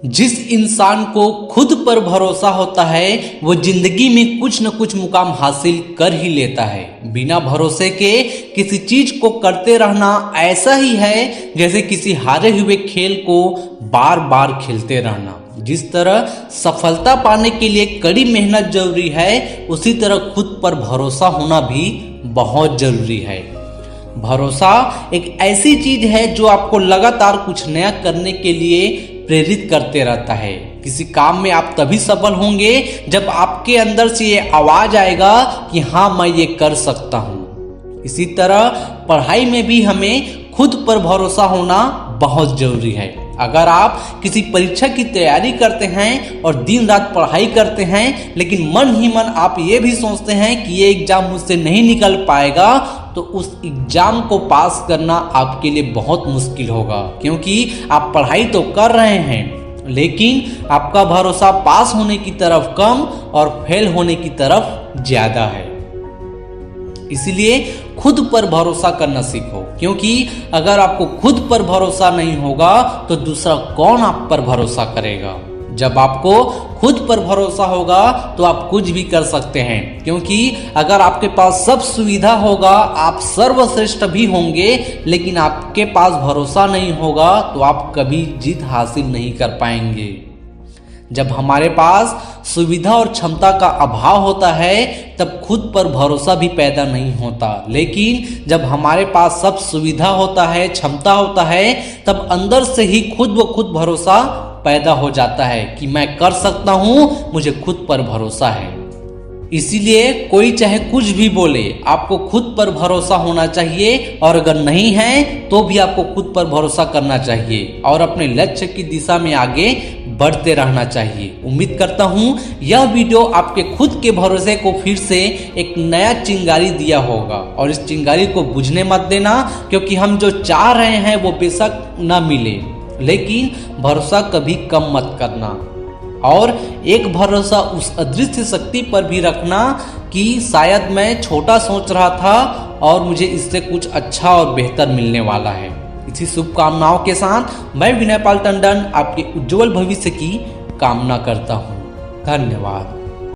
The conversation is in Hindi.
जिस इंसान को खुद पर भरोसा होता है वो जिंदगी में कुछ न कुछ मुकाम हासिल कर ही लेता है। बिना भरोसे के किसी चीज को करते रहना ऐसा ही है जैसे किसी हारे हुए खेल को बार बार खेलते रहना। जिस तरह सफलता पाने के लिए कड़ी मेहनत जरूरी है, उसी तरह खुद पर भरोसा होना भी बहुत जरूरी है। भरोसा एक ऐसी चीज है जो आपको लगातार कुछ नया करने के लिए प्रेरित करते रहता है। किसी काम में आप तभी सफल होंगे जब आपके अंदर से ये आवाज आएगा कि हाँ, मैं ये कर सकता हूँ। इसी तरह पढ़ाई में भी हमें खुद पर भरोसा होना बहुत जरूरी है। अगर आप किसी परीक्षा की तैयारी करते हैं और दिन रात पढ़ाई करते हैं, लेकिन मन ही मन आप ये भी सोचते हैं कि ये एग्जाम मुझसे नहीं निकल पाएगा, तो उस एग्जाम को पास करना आपके लिए बहुत मुश्किल होगा, क्योंकि आप पढ़ाई तो कर रहे हैं लेकिन आपका भरोसा पास होने की तरफ कम और फेल होने की तरफ ज्यादा है। इसलिए खुद पर भरोसा करना सीखो, क्योंकि अगर आपको खुद पर भरोसा नहीं होगा तो दूसरा कौन आप पर भरोसा करेगा। जब आपको खुद पर भरोसा होगा तो आप कुछ भी कर सकते हैं, क्योंकि अगर आपके पास सब सुविधा होगा आप सर्वश्रेष्ठ भी होंगे, लेकिन आपके पास भरोसा नहीं होगा तो आप कभी जीत हासिल नहीं कर पाएंगे। जब हमारे पास सुविधा और क्षमता का अभाव होता है तब खुद पर भरोसा भी पैदा नहीं होता, लेकिन जब हमारे पास सब सुविधा होता है, क्षमता होता है, तब अंदर से ही खुद ब खुद भरोसा पैदा हो जाता है कि मैं कर सकता हूं, मुझे खुद पर भरोसा है। इसीलिए कोई चाहे कुछ भी बोले, आपको खुद पर भरोसा होना चाहिए, और अगर नहीं है तो भी आपको खुद पर भरोसा करना चाहिए और अपने लक्ष्य की दिशा में आगे बढ़ते रहना चाहिए। उम्मीद करता हूं यह वीडियो आपके खुद के भरोसे को फिर से एक नया चिंगारी दिया होगा, और इस चिंगारी को बुझने मत देना, क्योंकि हम जो चाह रहे हैं वो बेशक ना मिले, लेकिन भरोसा कभी कम मत करना। और एक भरोसा उस अदृश्य शक्ति पर भी रखना कि शायद मैं छोटा सोच रहा था और मुझे इससे कुछ अच्छा और बेहतर मिलने वाला है। इसी शुभकामनाओं के साथ मैं विनय पाल टंडन आपके उज्जवल भविष्य की कामना करता हूँ। धन्यवाद।